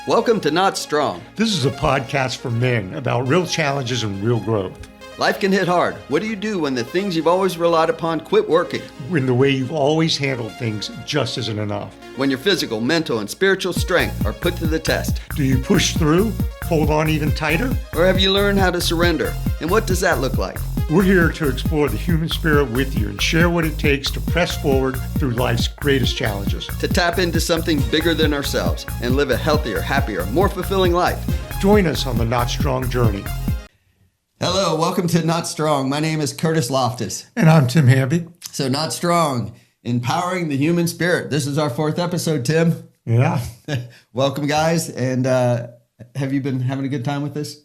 Welcome to Not Strong. This is a podcast for men about real challenges and real growth. Life can hit hard. What do you do when the things you've always relied upon quit working? When the way you've always handled things just isn't enough. When your physical, mental, and spiritual strength are put to the test? Do you push through, hold on even tighter? Or have you learned how to surrender? And what does that look like? We're here to explore the human spirit with you and share what it takes to press forward through life's greatest challenges. To tap into something bigger than ourselves and live a healthier, happier, more fulfilling life. Join us on the Not Strong journey. Hello, welcome to Not Strong. My name is Kurtis Loftus. And I'm Tim Hamby. So Not Strong, empowering the human spirit. This is our 4th episode, Tim. Yeah. Welcome, guys. And have you been having a good time with this?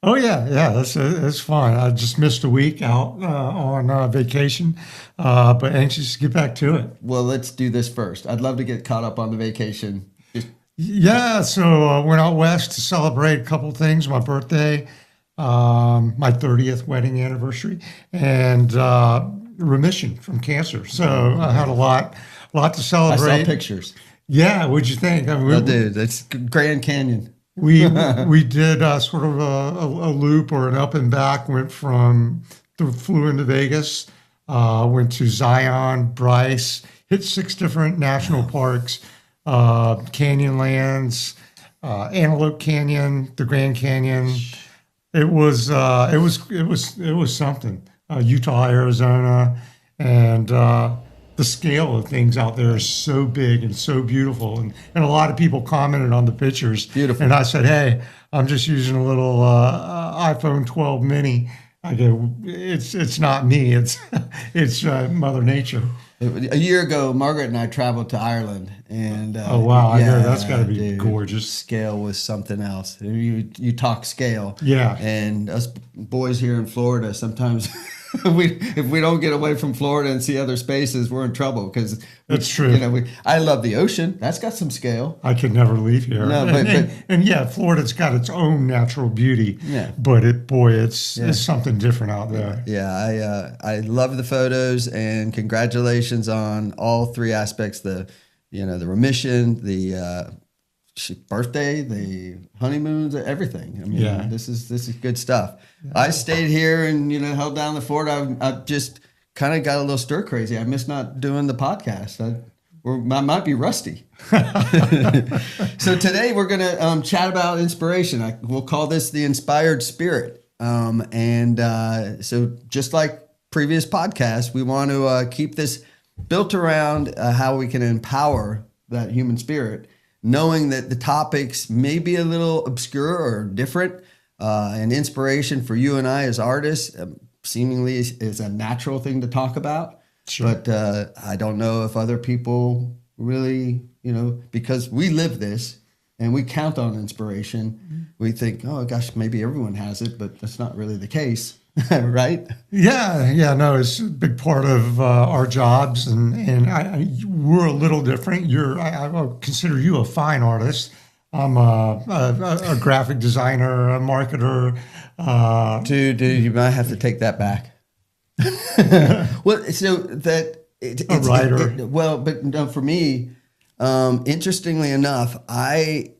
Oh, yeah. That's fine. I just missed a week out on vacation, but anxious to get back to it. Well, let's do this first. I'd love to get caught up on the vacation. Yeah, so went out west to celebrate a couple things, my birthday, my 30th wedding anniversary, and remission from cancer. So I had a lot to celebrate. I saw pictures. Yeah, what'd you think? I mean, dude, that's Grand Canyon. We did sort of a loop or an up and back. Flew into Vegas, went to Zion, Bryce, hit 6 different national parks, Canyonlands, Antelope Canyon, the Grand Canyon. It was something. Utah, Arizona, and the scale of things out there is so big and so beautiful. And a lot of people commented on the pictures. Beautiful. And I said, hey, I'm just using a little iPhone 12 mini. I go, it's not me. It's Mother Nature. A year ago, Margaret and I traveled to Ireland, and oh wow, yeah, I know that's got to be gorgeous. Scale was something else. You talk scale, yeah. And us boys here in Florida, sometimes if we don't get away from Florida and see other spaces, we're in trouble because that's true. I love the ocean. That's got some scale. I could never leave here. No, and yeah, Florida's got its own natural beauty. Yeah, but it's something different out there. Yeah, I love the photos and congratulations on all 3 aspects: the remission, the birthday, the honeymoons, everything. I mean, this is good stuff. Yeah. I stayed here and held down the fort. I just kind of got a little stir crazy. I miss not doing the podcast. I might be rusty. So today we're gonna chat about inspiration. We'll call this the inspired spirit. So just like previous podcasts, we want to keep this built around how we can empower that human spirit, knowing that the topics may be a little obscure or different, and inspiration for you and I as artists seemingly is a natural thing to talk about. Sure. But I don't know if other people really, because we live this and we count on inspiration, we think, oh gosh, maybe everyone has it, but that's not really the case. Right? Yeah, no, it's a big part of our jobs, and we're a little different. I consider you a fine artist. I'm a graphic designer, a marketer. Dude, you might have to take that back. Well, so that it's a writer. But no, for me, interestingly enough, I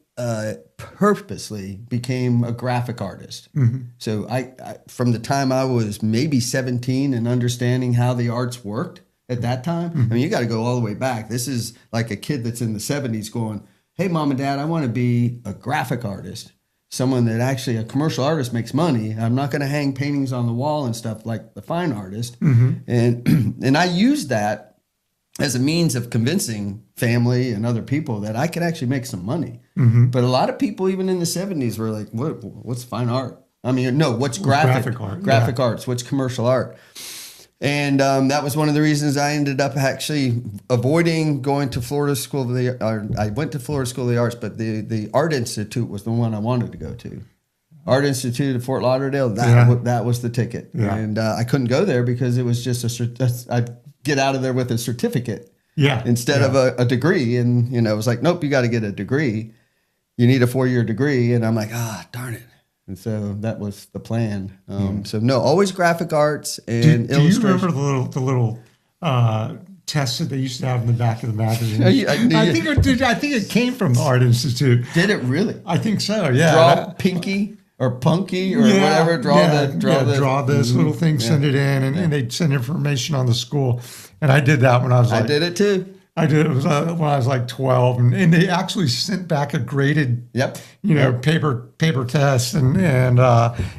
purposely became a graphic artist. Mm-hmm. So I from the time I was maybe 17 and understanding how the arts worked at that time, mm-hmm. I mean, you got to go all the way back. This is like a kid that's in the 70s going, hey, mom and dad, I want to be a graphic artist, someone that actually a commercial artist makes money. I'm not going to hang paintings on the wall and stuff like the fine artist. Mm-hmm. And I used that as a means of convincing family and other people that I could actually make some money. Mm-hmm. But a lot of people, even in the 70s, were like, what's fine art? I mean, no, what's graphic art? Graphic arts, what's commercial art? And that was one of the reasons I ended up actually avoiding going to Florida School of the Arts. I went to Florida School of the Arts, but the Art Institute was the one I wanted to go to. Art Institute of Fort Lauderdale, that was the ticket. Yeah. And I couldn't go there because it was just I'd get out of there with a certificate instead of a degree. And, it was like, nope, you got to get a degree. You need a 4-year degree. And I'm like, darn it. And so that was the plan. So no, always graphic arts and illustration. Do you remember the little tests that they used to have in the back of the magazine. I think it came from the Art Institute. Did it really? I think so. Yeah. Draw pinky or punky or whatever. Draw this little thing. Send it in, and they'd send information on the school. And I did that when I was like. I did it too. I did it when I was like 12, and they actually sent back a graded, paper test, and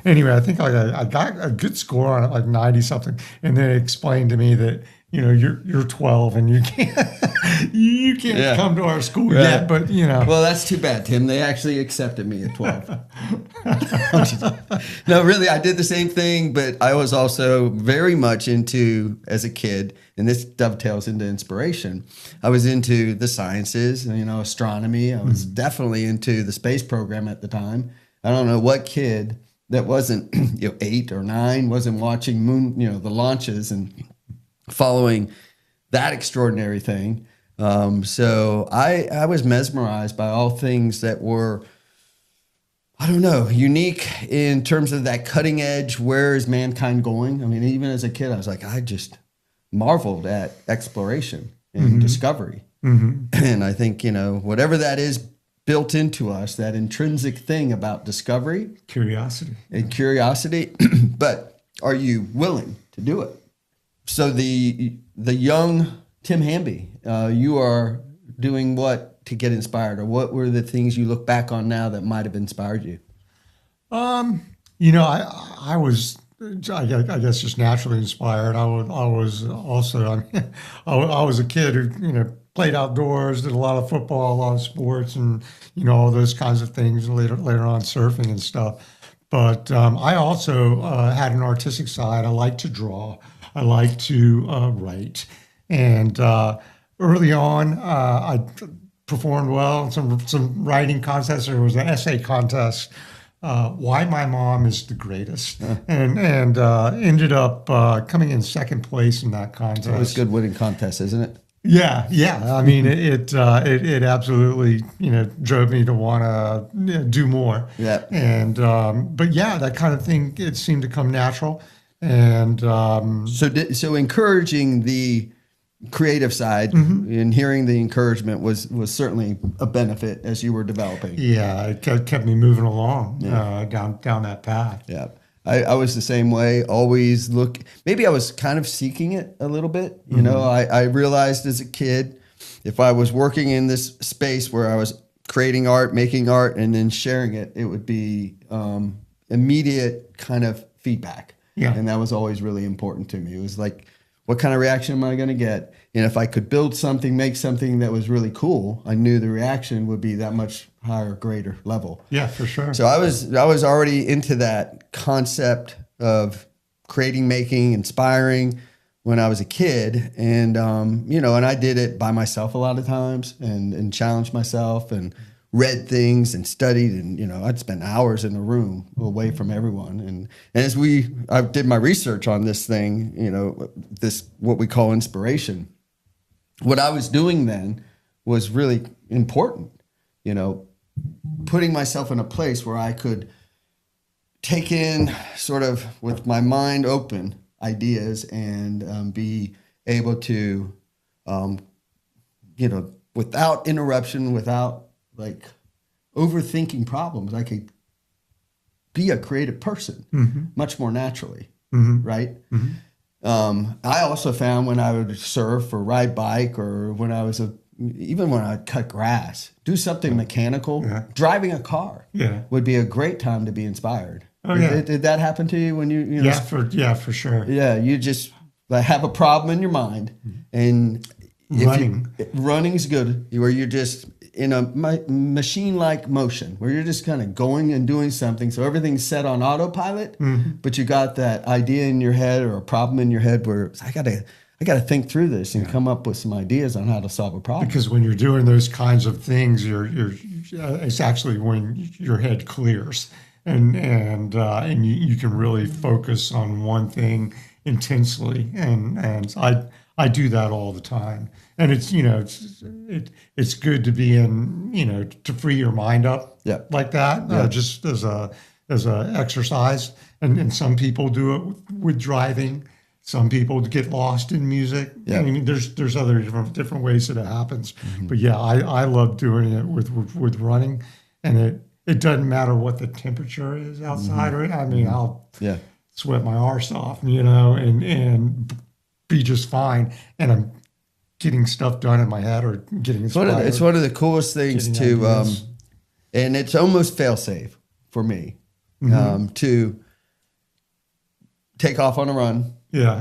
anyway, I think I got a good score on it, like 90 something, and they explained to me that you're 12 and you can't come to our school yet, but Well, that's too bad, Tim. They actually accepted me at 12. No, really, I did the same thing, but I was also very much into, as a kid, and this dovetails into inspiration, I was into the sciences, astronomy. I was definitely into the space program at the time. I don't know what kid that wasn't 8 or 9 wasn't watching moon, the launches and following that extraordinary thing. So I was mesmerized by all things that were, I don't know, unique in terms of that cutting edge. Where is mankind going? I mean, even as a kid, I was like, I just marveled at exploration and discovery. And I think, whatever that is built into us, that intrinsic thing about discovery. Curiosity. But are you willing to do it? So the young Tim Hamby, you are doing what to get inspired, or what were the things you look back on now that might have inspired you? I was, I guess, just naturally inspired. I was also, I was a kid who, played outdoors, did a lot of football, a lot of sports, and, all those kinds of things, later on surfing and stuff. But I also had an artistic side. I like to draw. I like to write. And early on, I performed well in some writing contests. There was an essay contest, Why My Mom is the Greatest, and ended up coming in second place in that contest. It was a good winning contest, isn't it? Yeah. I mean, it absolutely drove me to want to do more. Yeah. And but yeah, that kind of thing, it seemed to come natural. And so encouraging the creative side and hearing the encouragement was certainly a benefit as you were developing. Yeah, it kept me moving along down that path. Yeah. I was the same way, always maybe I was kind of seeking it a little bit. I realized as a kid, if I was working in this space where I was creating art, making art, and then sharing it, it would be immediate kind of feedback. Yeah. And that was always really important to me. It was like, what kind of reaction am I going to get? And if I could build something, make something that was really cool, I knew the reaction would be that much higher, greater level. Yeah, for sure. So I was already into that concept of creating, making, inspiring when I was a kid. And, and I did it by myself a lot of times and challenged myself and read things and studied, and I'd spend hours in a room away from everyone. And as I did my research on this thing, this what we call inspiration. What I was doing then was really important, putting myself in a place where I could take in, sort of with my mind open, ideas and be able to, without interruption, without like overthinking problems, I could be a creative person much more naturally, right? I also found when I would surf or ride bike, or when I was even when I'd cut grass, do something mechanical, driving a car would be a great time to be inspired. Oh, yeah. Did that happen to you when you for sure. Yeah, you just have a problem in your mind, and running's good, where you're just in a machine-like motion, where you're just kind of going and doing something. So everything's set on autopilot, but you got that idea in your head or a problem in your head where I gotta think through this and come up with some ideas on how to solve a problem. Because when you're doing those kinds of things, it's actually when your head clears and you can really focus on one thing intensely. And I do that all the time. And it's it's good to be in, to free your mind up like that, just as a exercise. And some people do it with driving. Some people get lost in music. Yeah. I mean, there's other different ways that it happens. But yeah, I love doing it with running, and it doesn't matter what the temperature is outside. Right? I mean, I'll sweat my arse off, and be just fine. And I'm getting stuff done in my head or getting inspired. It's one of the coolest things to, and it's almost fail safe for me to take off on a run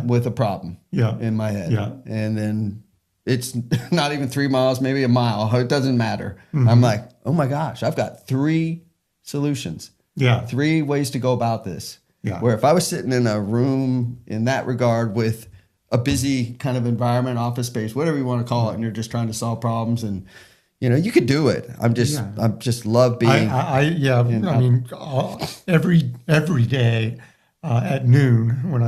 with a problem in my head. Yeah. And then it's not even 3 miles, maybe a mile. It doesn't matter. I'm like, oh my gosh, I've got 3 solutions. Yeah. 3 ways to go about this. Yeah. Where if I was sitting in a room in that regard with a busy kind of environment, office space, whatever you want to call it, and you're just trying to solve problems, and you could do it. I'm just love being. I mean, every day at noon when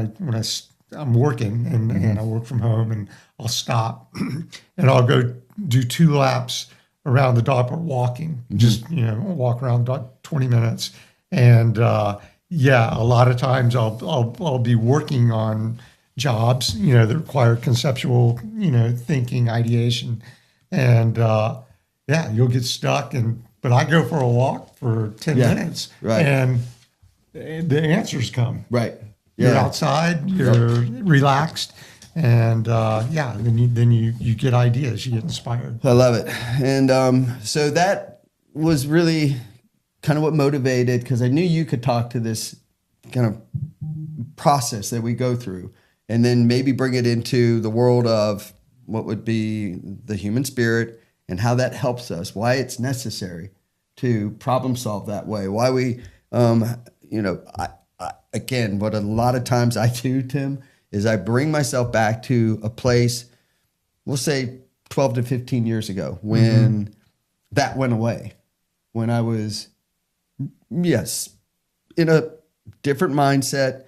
I'm working and I work from home, and I'll stop and I'll go do 2 laps around the dog park walking, just walk around 20 minutes, and a lot of times I'll be working on jobs that require conceptual thinking, ideation, and you'll get stuck, but I go for a walk for 10 minutes, right, and the answers come. Right. You're outside, you're relaxed, and then you get ideas, you get inspired. I love it. And so that was really kind of what motivated, because I knew you could talk to this kind of process that we go through, and then maybe bring it into the world of what would be the human spirit and how that helps us, why it's necessary to problem solve that way, why we, again, what a lot of times I do, Tim, is I bring myself back to a place, we'll say 12 to 15 years ago, when that went away, when I was, in a different mindset,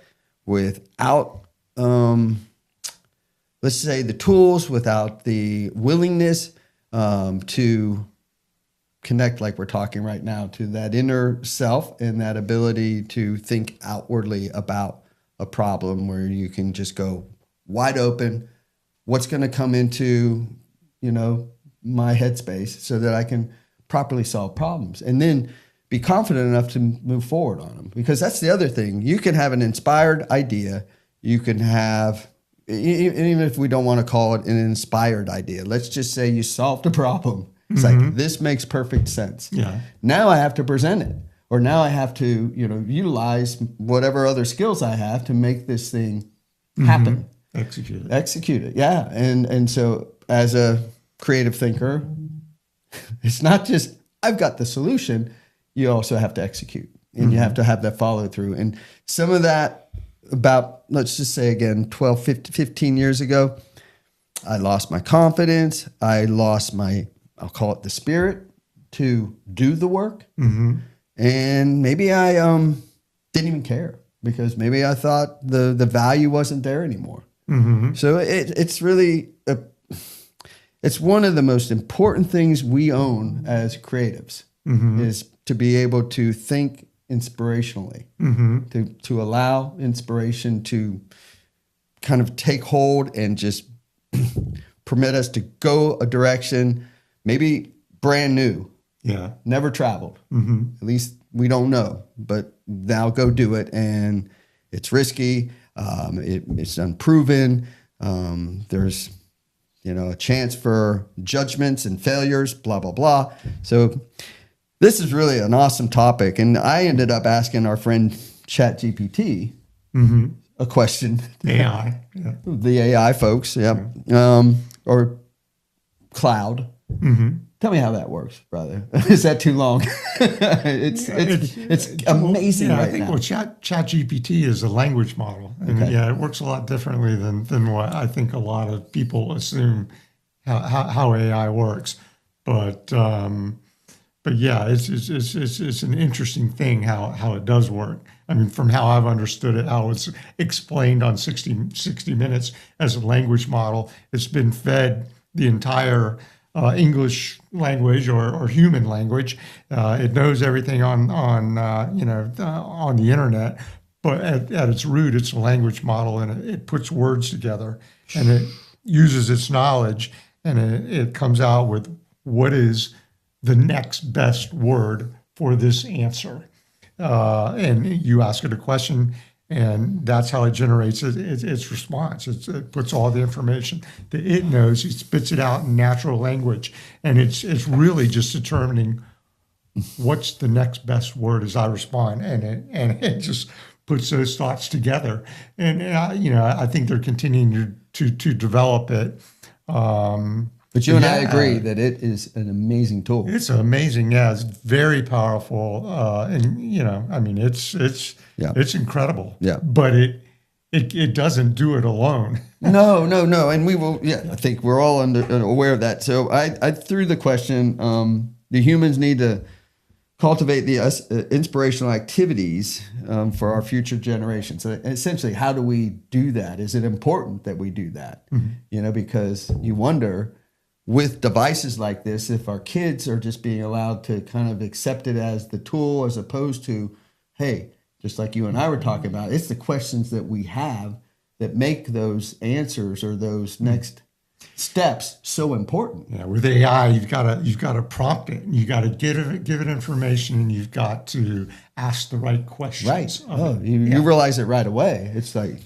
without, let's say, the tools, without the willingness to connect, like we're talking right now, to that inner self and that ability to think outwardly about a problem, where you can just go wide open. What's going to come into, my headspace so that I can properly solve problems, and then be confident enough to move forward on them. Because that's the other thing. You can have an inspired idea. You can have, even if we don't want to call it an inspired idea, let's just say you solved a problem. It's like, this makes perfect sense. Yeah. Now I have to present it, or now I have to, utilize whatever other skills I have to make this thing happen. Execute it. Yeah. And so as a creative thinker, it's not just, I've got the solution. You also have to execute, and you have to have that follow through. And some of that, about, let's just say again, 12, 15 years ago, I lost my confidence. I lost my, I'll call it the spirit to do the work. And maybe I didn't even care, because maybe I thought the value wasn't there anymore. So it's really, it's one of the most important things we own as creatives, is to be able to think inspirationally, to allow inspiration to kind of take hold and just permit us to go a direction, maybe brand new, never traveled. At least we don't know, but now go do it. And it's risky. It's unproven. There's, a chance for judgments and failures, blah, blah, blah. So this is really an awesome topic. And I ended up asking our friend ChatGPT a question. AI. The AI folks, or cloud. Tell me how that works, brother. Is that too long? it's amazing right I think, now. well, ChatGPT is a language model. And it works a lot differently than what I think a lot of people assume how AI works. But it's an interesting thing how it does work. I mean, from how I've understood it, how it's explained on 60 Minutes as a language model, it's been fed the entire English language or human language. It knows everything on the internet, but at its root, it's a language model, and it puts words together, and it uses its knowledge, and it comes out with what is the next best word for this answer. And you ask it a question, and that's how it generates its response. It puts all the information that it knows, it spits it out in natural language, and it's really just determining what's the next best word as I respond, and it just puts those thoughts together. And I think they're continuing to develop it. But you and I agree that it is an amazing tool. It's amazing. Yeah, it's very powerful. And it's incredible. Yeah. But it doesn't do it alone. No. And we will, I think we're all aware of that. So I threw the question, do humans need to cultivate the inspirational activities for our future generations? So essentially, how do we do that? Is it important that we do that? Mm-hmm. Because you wonder, with devices like this, if our kids are just being allowed to kind of accept it as the tool, as opposed to, hey, just like you and I were talking about, it's the questions that we have that make those answers or those next steps so important. Yeah, with AI, you've got to prompt it, and you got to give it information, and you've got to ask the right questions. Right. You realize it right away. It's like,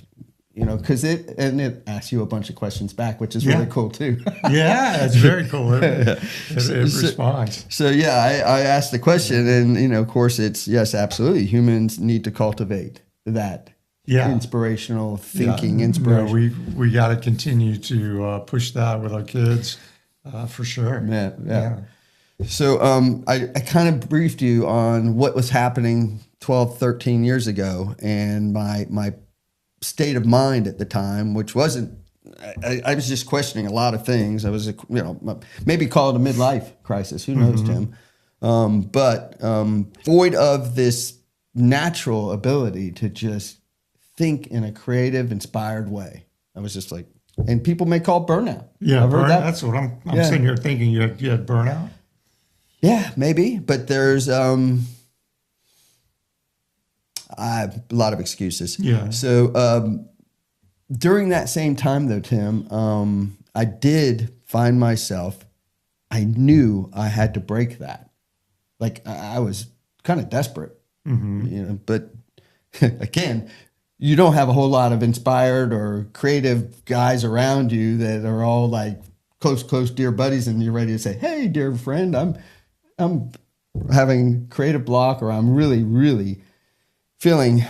because it asks you a bunch of questions back, which is really cool too. Yeah, it's very cool. It responds. So I asked the question, and of course it's yes, absolutely. Humans need to cultivate that inspirational thinking. Inspiration. We got to continue to push that with our kids for sure. Yeah. So I kind of briefed you on what was happening 12, 13 years ago, and my state of mind at the time, which wasn't, I was just questioning a lot of things. I was, maybe call it a midlife crisis. Who knows, Tim? But void of this natural ability to just think in a creative, inspired way. I was just like, and people may call burnout. Yeah, that's what I'm sitting here thinking. You had burnout? Yeah, maybe. But there's I have a lot of excuses. Yeah. So during that same time, though, Tim, I did find myself, I knew I had to break that. Like I was kind of desperate, but again, you don't have a whole lot of inspired or creative guys around you that are all like close, dear buddies, and you're ready to say, hey, dear friend, I'm having creative block, or I'm really, really feeling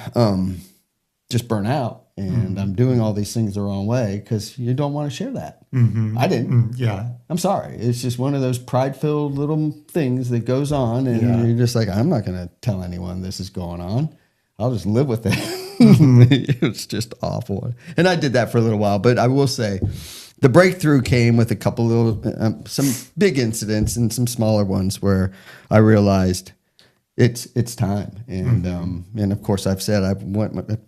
just burnt out, and I'm doing all these things the wrong way, because you don't want to share that. I didn't. Yeah. I'm sorry. It's just one of those pride-filled little things that goes on, and you're just like, I'm not going to tell anyone this is going on. I'll just live with it. It's just awful. And I did that for a little while, but I will say the breakthrough came with a couple little, some big incidents and some smaller ones where I realized it's time. And and of course I've said I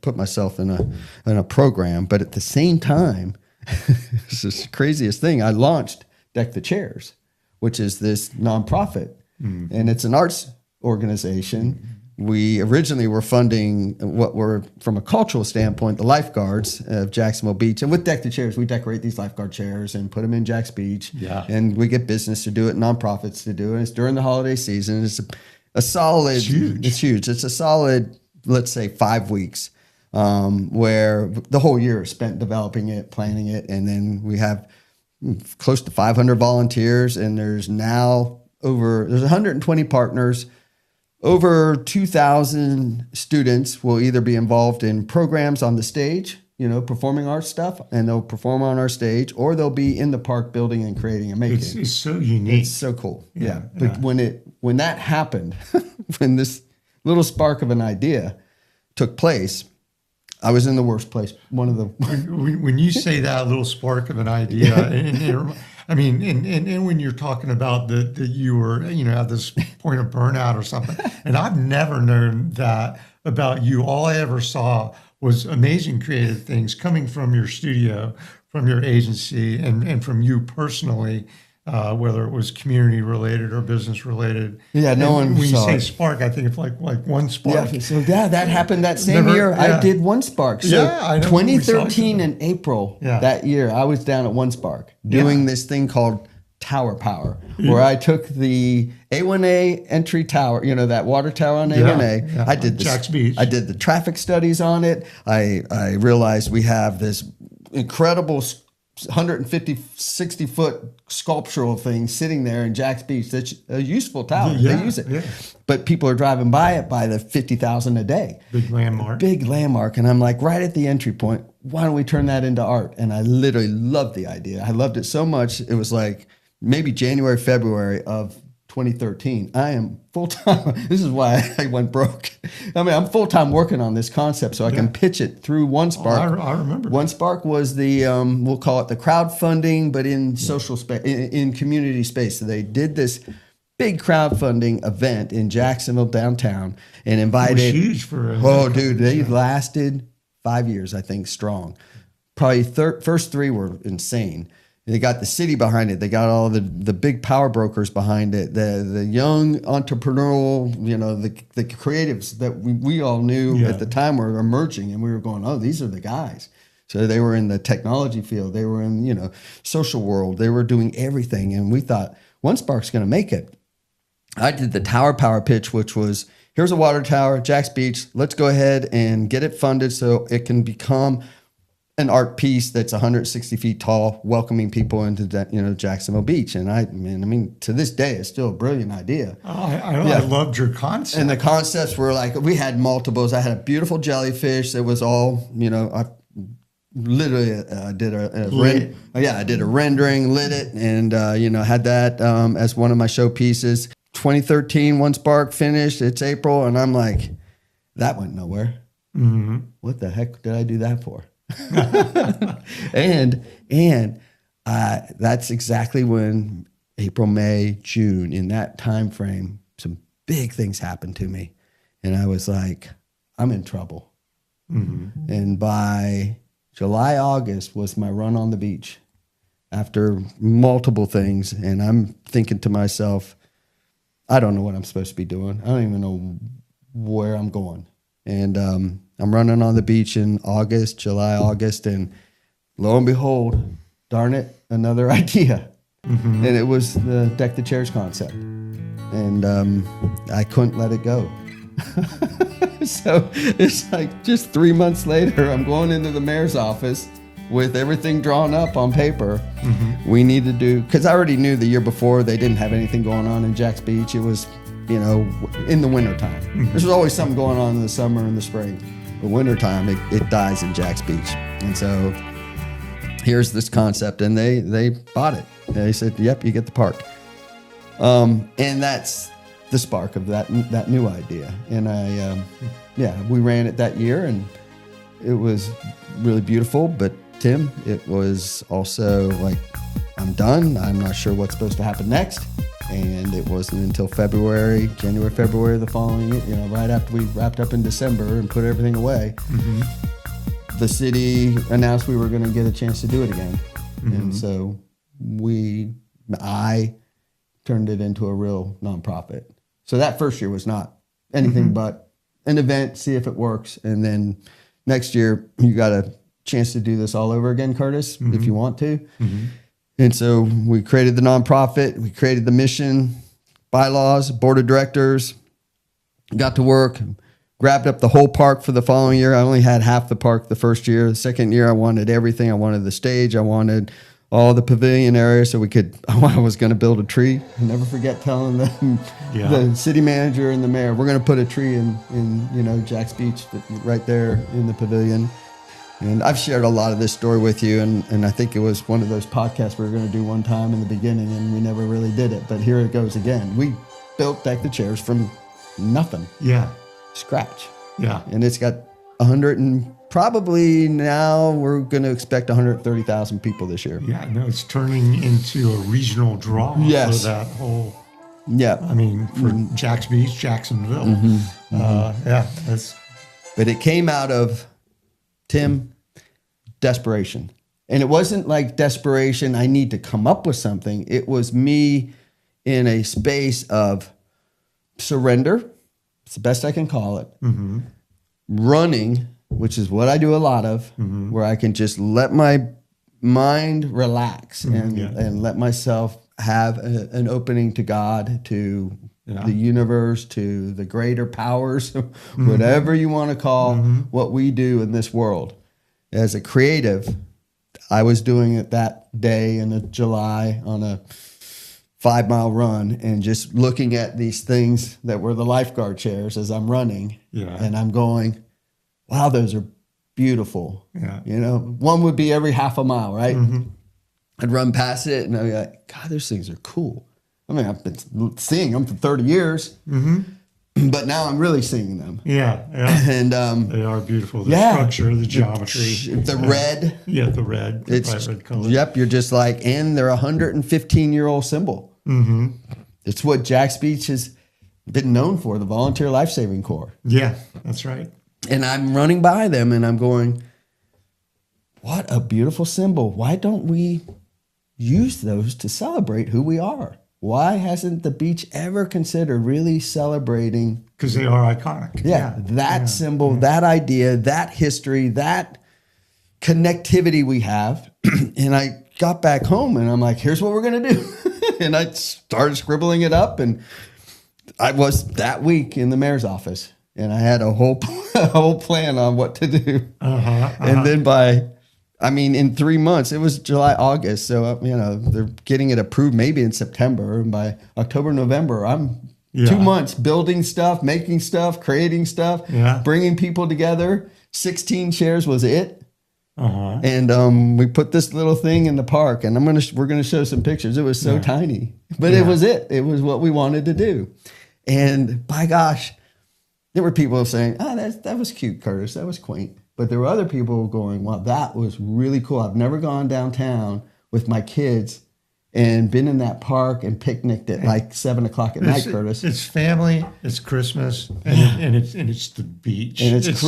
put myself in a program, but at the same time, this is the craziest thing. I launched Deck the Chairs, which is this nonprofit, and it's an arts organization. We originally were funding what were, from a cultural standpoint, the lifeguards of Jacksonville Beach. And with Deck the Chairs, we decorate these lifeguard chairs and put them in Jack's Beach. Yeah. And we get business to do it, nonprofits to do it. It's during the holiday season. It's a solid, it's huge. It's a solid, let's say, 5 weeks where the whole year is spent developing it, planning it. And then we have close to 500 volunteers, and there's now there's 120 partners. Over 2,000 students will either be involved in programs on the stage, performing arts stuff, and they'll perform on our stage, or they'll be in the park building and creating and making. It's so unique. It's so cool. Yeah. But when that happened, when this little spark of an idea took place, I was in the worst place. When you say that little spark of an idea, and when you're talking about that you were, at this point of burnout or something, and I've never known that about you. All I ever saw was amazing creative things coming from your studio, from your agency, and from you personally. whether it was community related or business related. Yeah, no one When you saw say it. spark, I think it's like one spark. Yeah, so that happened that same Never- year. yeah. I did One Spark. So Yeah, I know. We saw 2013 each other. in April Yeah. that year, I was down at One Spark doing this thing called Tower Power, where I took the A1A entry tower, that water tower on A1A. yeah, I did Jack's Beach. I did the traffic studies on it. I realized we have this incredible 60-foot sculptural thing sitting there in Jack's Beach. That's a useful tower. Yeah, They use it. yeah. But people are driving by it by the 50,000 a day. Big landmark. Big landmark. And I'm like, right at the entry point, why don't we turn that into art? And I literally loved the idea. I loved it so much. It was like maybe January, February of 2013. I am full-time. This is why I went broke. I mean, I'm full-time working on this concept so I can pitch it through One Spark. I remember. One Spark was the, we'll call it the crowdfunding, but in social space, in community space. So they did this big crowdfunding event in Jacksonville downtown and invited. It was huge for Dude, they lasted 5 years, I think, strong. Probably first 3 were insane. They got the city behind it. They got all the big power brokers behind it. The young entrepreneurial, the creatives that we all knew at the time were emerging, and we were going, oh, these are the guys. So they were in the technology field. They were in, social world. They were doing everything. And we thought, One Spark's going to make it. I did the Tower Power pitch, which was, here's a water tower, Jack's Beach. Let's go ahead and get it funded so it can become an art piece that's 160 feet tall, welcoming people into Jacksonville Beach. And I mean, to this day, it's still a brilliant idea. Oh, I loved your concept. And the concepts were like, we had multiples. I had a beautiful jellyfish that was all, I literally did I did a rendering, lit it, and had that as one of my showpieces. 2013, One Spark finished. It's April, and I'm like, that went nowhere. Mm-hmm. What the heck did I do that for? and that's exactly when April, May, June, in that time frame, some big things happened to me, and I was like, I'm in trouble. Mm-hmm. And by July, August was my run on the beach after multiple things, and I'm thinking to myself, I don't know what I'm supposed to be doing. I don't even know where I'm going. And I'm running on the beach in July, August, and lo and behold, darn it, another idea. Mm-hmm. And it was the Deck the Chairs concept. And I couldn't let it go. So it's like just 3 months later, I'm going into the mayor's office with everything drawn up on paper. Mm-hmm. We need to do, because I already knew the year before they didn't have anything going on in Jack's Beach. It was, in the wintertime. Mm-hmm. There's always something going on in the summer and the spring. But wintertime, it dies in Jack's Beach. And so here's this concept, and they bought it. They said, yep, you get the park. And that's the spark of that new idea. And we ran it that year, and it was really beautiful. But Tim, it was also like, I'm done. I'm not sure what's supposed to happen next. And it wasn't until January, February of the following year, right after we wrapped up in December and put everything away, mm-hmm. the city announced we were going to get a chance to do it again. Mm-hmm. And so I turned it into a real nonprofit. So that first year was not anything mm-hmm. but an event, see if it works. And then next year, you got a chance to do this all over again, Kurtis, mm-hmm. if you want to. Mm-hmm. And so we created the nonprofit, we created the mission, bylaws, board of directors, got to work, grabbed up the whole park for the following year. I only had half the park the first year. The second year, I wanted everything. I wanted the stage. I wanted all the pavilion area so I was going to build a tree. I'll never forget telling them, the city manager and the mayor, we're going to put a tree in Jack's Beach right there in the pavilion. And I've shared a lot of this story with you, and I think it was one of those podcasts we were going to do one time in the beginning, and we never really did it. But here it goes again. We built Deck the Chairs from nothing. Yeah. Scratch. Yeah. And it's got 100 and probably now we're going to expect 130,000 people this year. Yeah, no, it's turning into a regional draw for that whole... Yeah. I mean, for mm-hmm. Jack's Beach, Jacksonville. Mm-hmm. But it came out of, Tim, desperation. And it wasn't like desperation, I need to come up with something. It was me in a space of surrender. It's the best I can call it. Mm-hmm. Running, which is what I do a lot of, where I can just let my mind relax and let myself have an opening to God, to the universe, to the greater powers, whatever you want to call what we do in this world. As a creative, I was doing it that day in July on a 5-mile run and just looking at these things that were the lifeguard chairs as I'm running. And I'm going, wow, those are beautiful. You know, one would be every half a mile, right? I'd run past it and I'd be like, God, those things are cool. I mean, I've been seeing them for 30 years, but now I'm really seeing them. And they are beautiful. The structure, the geometry. The red. The red. The bright red color. Yep, you're just like, and they're a 115-year-old symbol. It's what Jack's Beach has been known for, the Volunteer Life-Saving Corps. Yeah, that's right. And I'm running by them and I'm going, what a beautiful symbol. Why don't we use those to celebrate who we are? Why hasn't the beach ever considered really celebrating? Because they are iconic. That symbol, that idea, that history, that connectivity we have. And I got back home and I'm like, here's what we're going to do. And I started scribbling it up. And I was that week in the mayor's office. And I had a whole plan on what to do. And then in 3 months, it was July, August. So, they're getting it approved maybe in September. And by October, November, I'm 2 months building stuff, making stuff, creating stuff, bringing people together. 16 chairs was it. And we put this little thing in the park, and we're gonna show some pictures. It was so tiny, but it was it. It was what we wanted to do. And by gosh, there were people saying, "Oh, that was cute, Kurtis. That was quaint." But there were other people going, "Wow, that was really cool. I've never gone downtown with my kids and been in that park and picnicked at like 7 o'clock at night, Kurtis." It's family, it's Christmas, and it's the beach, and it's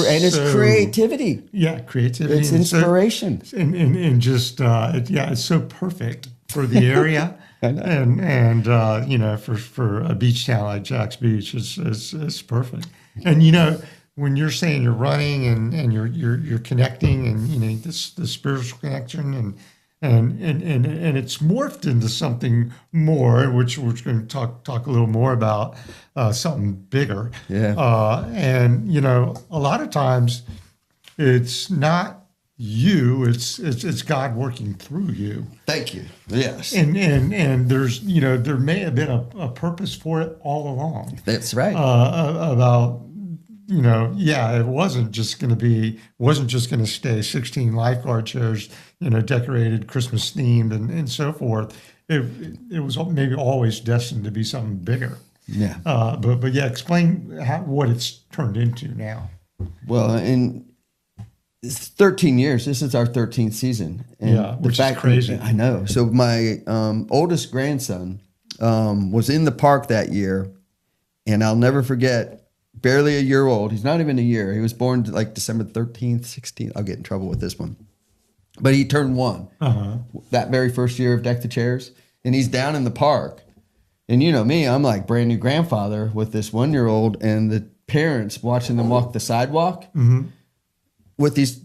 creativity. Creativity. It's inspiration, it's so perfect for the area. And for a beach town like Jack's Beach, it's perfect. And when you're saying you're running and you're connecting, and the spiritual connection and it's morphed into something more, which we're going to talk a little more about, something bigger. And a lot of times it's not you, it's God working through you. Thank you. Yes. And there's there may have been a purpose for it all along. That's right. About it wasn't just going to stay 16 lifeguard chairs, decorated Christmas themed and so forth. It was maybe always destined to be something bigger. But explain what it's turned into now. Well, in 13 years, this is our 13th season. And which is crazy. I know. So my oldest grandson was in the park that year, and I'll never forget. Barely a year old. He's not even a year. He was born like December 13th, 16th. I'll get in trouble with this one. But he turned 1 that very first year of Deck the Chairs. And he's down in the park. And you know me, I'm like brand new grandfather with this 1-year-old and the parents watching them walk the sidewalk with these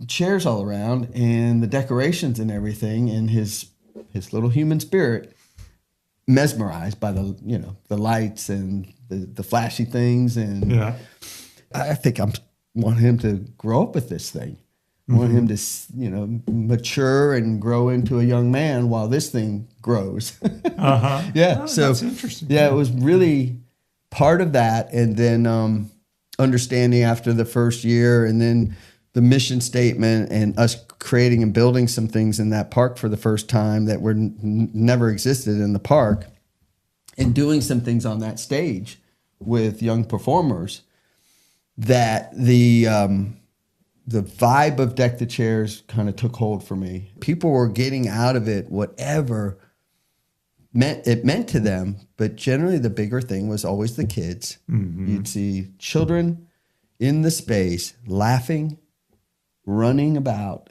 chairs all around and the decorations and everything, and his little human spirit mesmerized by the lights and the flashy things. And I think I want him to grow up with this thing. I want him to mature and grow into a young man while this thing grows. So that's interesting. It was really part of that. And then understanding after the first year, and then the mission statement, and us creating and building some things in that park for the first time that were never existed in the park, and doing some things on that stage with young performers, that the vibe of Deck the Chairs kind of took hold for me. People were getting out of it whatever it meant to them, but generally the bigger thing was always the kids. You'd see children in the space laughing, running about,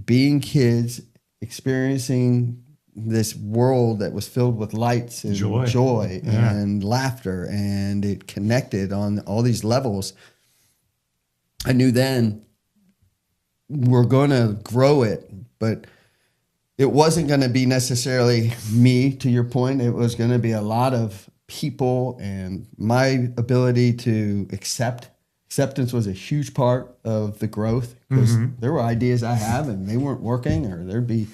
being kids, experiencing this world that was filled with lights and joy and laughter, and it connected on all these levels. I knew then we're going to grow it, but it wasn't going to be necessarily me, to your point. It was going to be a lot of people, and my ability to acceptance was a huge part of the growth, because there were ideas I have and they weren't working, or there'd be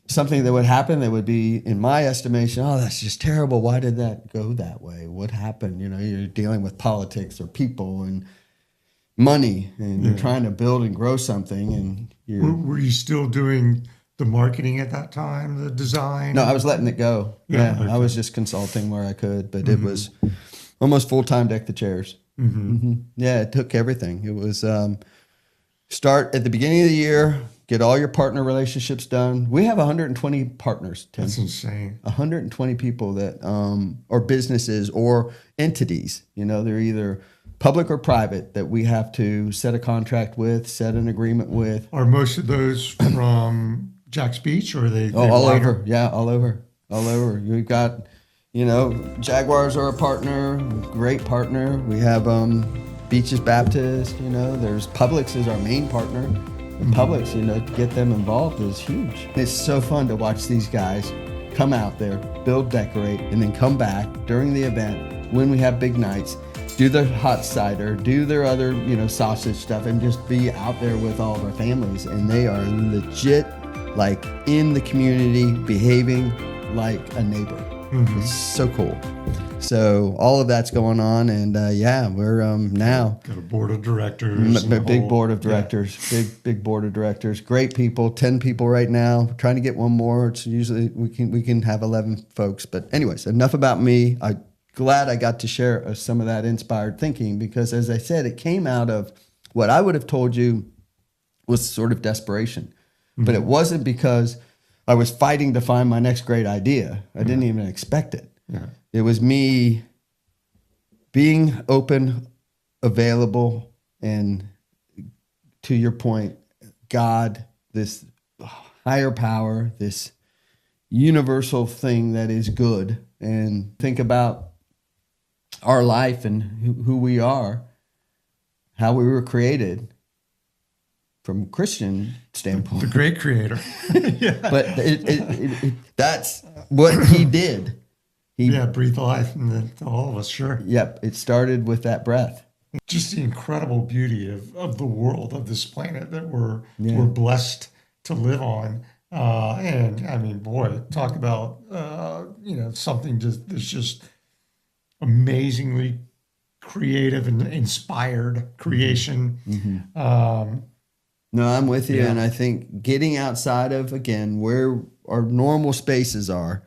something that would happen that would be, in my estimation, oh, that's just terrible. Why did that go that way? What happened? You know, you're dealing with politics or people and money, and you're trying to build and grow something. And were you still doing the marketing at that time, the design? No, I was letting it go. Yeah, okay. I was just consulting where I could, but it was almost full-time deck the chairs. Yeah, it took everything. It was start at the beginning of the year, get all your partner relationships done. We have 120 partners, Tim. That's insane. 120 people that are businesses or entities. You know, they're either public or private that we have to set a contract with, set an agreement with. Are most of those from Jack's Beach, or are they all over? Yeah, all over. We've got, you know, Jaguars are a partner, great partner. We have Beaches Baptist, you know, there's Publix is our main partner. And Publix, you know, to get them involved is huge. It's so fun to watch these guys come out there, build, decorate, and then come back during the event when we have big nights, do their hot cider, do their other, you know, sausage stuff, and just be out there with all of our families. And they are legit, like, in the community, behaving like a neighbor. It's so cool. So all of that's going on, and we're now got a board of directors, big board of directors, big board of directors, great people, 10 people right now. We're trying to get one more. It's usually we can have 11 folks, but anyways, enough about me. I'm glad I got to share some of that inspired thinking, because as I said, it came out of what I would have told you was sort of desperation, but it wasn't because I was fighting to find my next great idea. I didn't even expect it. Yeah. It was me being open, available, and to your point, God, this higher power, this universal thing that is good, and think about our life and who we are, how we were created from a Christian standpoint. The great creator. But that's what he did. He breathed life into all of us, sure. Yep, it started with that breath. Just the incredible beauty of the world, of this planet that we're blessed to live on. And I mean, boy, talk about something that's just amazingly creative and inspired creation. No, I'm with you, and I think getting outside of, again, where our normal spaces are.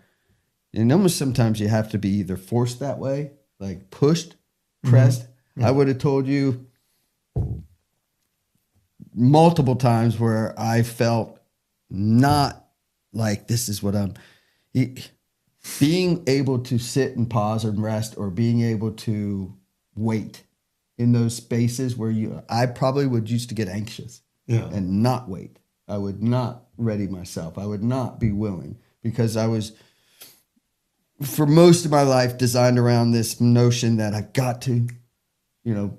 And almost sometimes you have to be either forced that way, like pushed, pressed. I would have told you multiple times where I felt not like this is what I'm... Being able to sit and pause and rest, or being able to wait in those spaces where I probably would used to get anxious and not wait. I would not ready myself. I would not be willing, because I was... for most of my life designed around this notion that I've got to,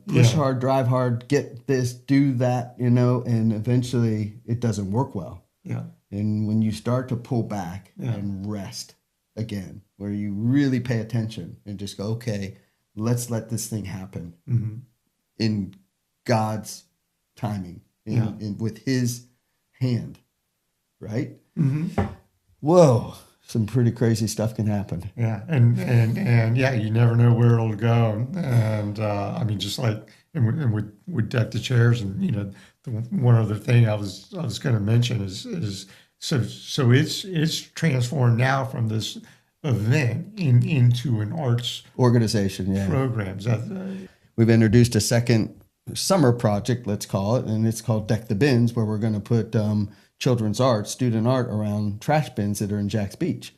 push hard, drive hard, get this, do that, and eventually it doesn't work well. Yeah. And when you start to pull back and rest again, where you really pay attention and just go, okay, let's let this thing happen in God's timing, with his hand, right? Whoa. Some pretty crazy stuff can happen. Yeah, and you never know where it'll go. And I mean, just like and we deck the chairs, and the one other thing I was going to mention is so it's transformed now from this event into an arts organization programs. We've introduced a second summer project, let's call it, and it's called Deck the Bins, where we're going to put children's art, student art around trash bins that are in Jack's Beach.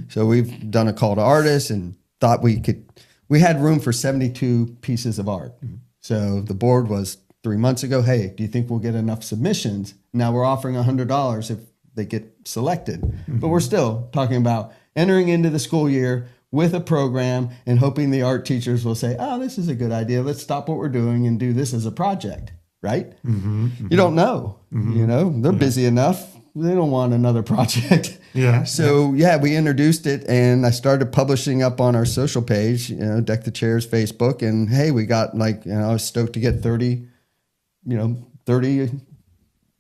So we've done a call to artists and thought we had room for 72 pieces of art. So the board was 3 months ago, hey, do you think we'll get enough submissions? Now we're offering $100 if they get selected. But we're still talking about entering into the school year with a program and hoping the art teachers will say, oh, this is a good idea. Let's stop what we're doing and do this as a project, right? You don't know. They're busy enough. They don't want another project. So we introduced it, and I started publishing up on our social page, Deck the Chairs Facebook, and hey, we got I was stoked to get 30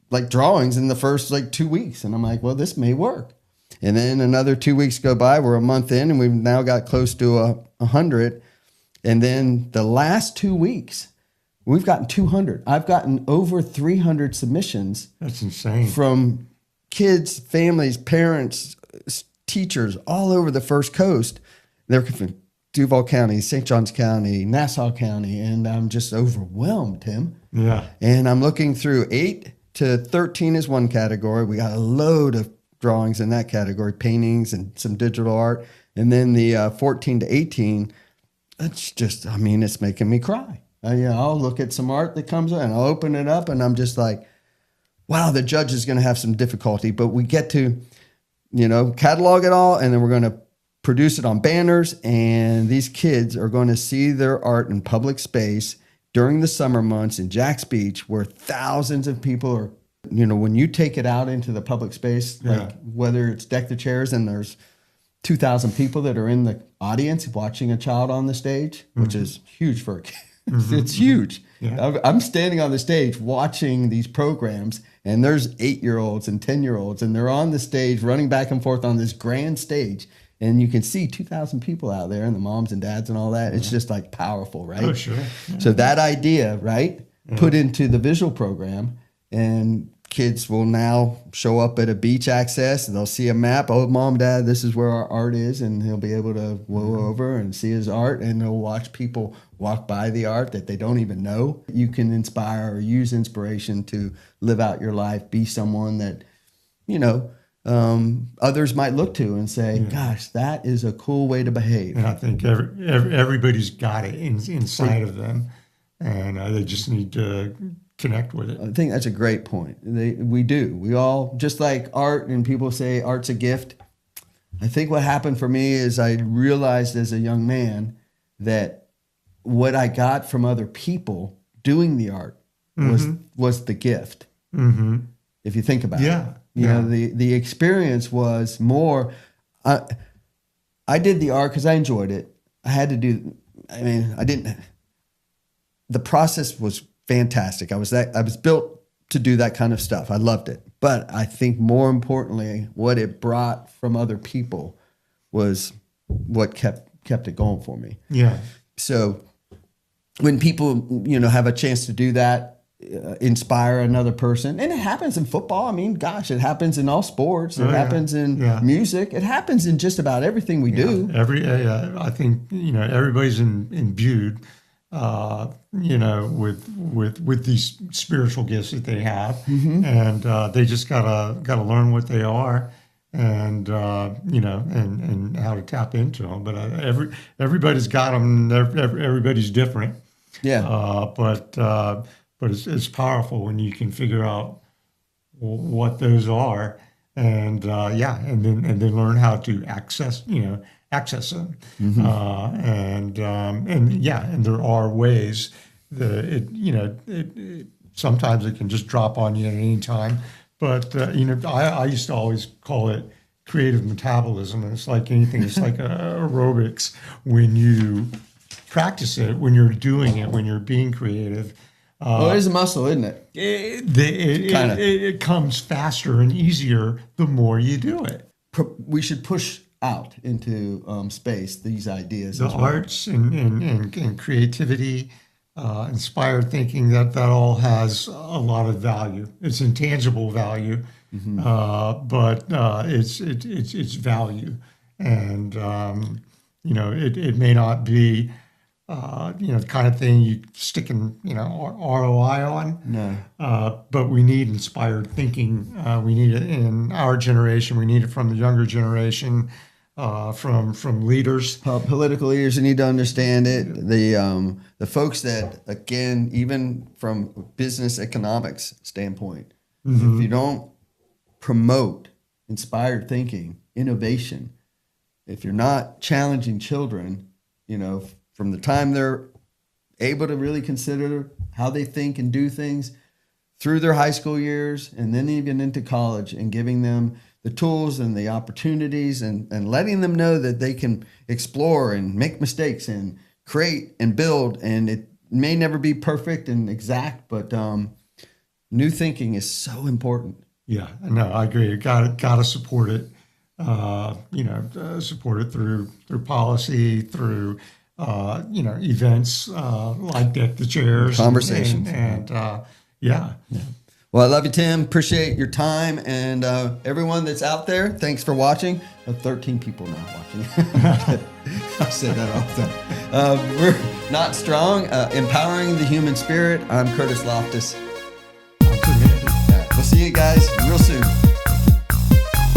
like drawings in the first 2 weeks, and I'm like, well, this may work. And then another 2 weeks go by. We're a month in, and we've now got close to 100. And then the last 2 weeks, we've gotten 200. I've gotten over 300 submissions. That's insane. From kids, families, parents, teachers all over the First Coast. They're from Duval County, St. Johns County, Nassau County, and I'm just overwhelmed, Tim. Yeah. And I'm looking through 8 to 13 is one category. We got a load of drawings in that category, paintings and some digital art. And then the 14 to 18, it's just, it's making me cry. I'll look at some art that comes in, and I'll open it up, and I'm just like, wow, the judge is going to have some difficulty, but we get to, catalog it all, and then we're going to produce it on banners, and these kids are going to see their art in public space during the summer months in Jack's Beach, where thousands of people are, when you take it out into the public space, like whether it's Deck the Chairs and there's 2,000 people that are in the audience watching a child on the stage, which is huge for a kid. It's huge. I'm standing on the stage watching these programs, and there's 8-year-olds and 10-year-olds, and they're on the stage running back and forth on this grand stage. And you can see 2,000 people out there, and the moms and dads and all that. It's just powerful, right? Oh, sure. Yeah. So that idea, right, put into the visual program, and kids will now show up at a beach access, and they'll see a map. Oh, mom, dad, this is where our art is, and he'll be able to go over and see his art, and they'll watch people walk by the art that they don't even know. You can inspire or use inspiration to live out your life, be someone that, others might look to and say, gosh, that is a cool way to behave. And I think everybody's got it inside of them, and they just need to connect with it. I think that's a great point. We do. We all, just like art, and people say art's a gift. I think what happened for me is I realized as a young man that what I got from other people doing the art was the gift. If you think about it. The experience was more, I did the art because I enjoyed it. The process was fantastic. I was built to do that kind of stuff. I loved it. But I think more importantly, what it brought from other people was what kept it going for me. Yeah. So when people, have a chance to do that, inspire another person, and it happens in football. Gosh, it happens in all sports. It happens in music. It happens in just about everything we do. I think everybody's imbued, with these spiritual gifts that they have, and they just gotta learn what they are, and and how to tap into them. But everybody's got them. Everybody's different. But it's powerful when you can figure out what those are, and then learn how to access them. And there are ways that sometimes it can just drop on you at any time. But I used to always call it creative metabolism, and it's like anything. It's like aerobics. When you practice it, when you're doing it, when you're being creative. Well, it is a muscle, isn't it? It comes faster and easier the more you do it. We should push out into space these ideas. The arts and creativity, inspired thinking, that all has a lot of value. It's intangible value, but it's value, and it may not be. The kind of thing you stick in, ROI on. No. But we need inspired thinking. We need it in our generation. We need it from the younger generation. from leaders. Political leaders need to understand it. The folks that, again, even from business economics standpoint, if you don't promote inspired thinking, innovation, if you're not challenging children, from the time they're able to really consider how they think and do things through their high school years and then even into college, and giving them the tools and the opportunities and letting them know that they can explore and make mistakes and create and build. And it may never be perfect and exact, but new thinking is so important. Yeah, no, I agree. You got to support it. Support it through policy, through events like Deck the Chairs, Conversations, and yeah. Well, I love you, Tim. Appreciate your time, and everyone that's out there. Thanks for watching. 13 people now watching. I said that all the time. We're Not Strong, empowering the human spirit. I'm Kurtis Loftus. I'm committed. We'll see you guys real soon.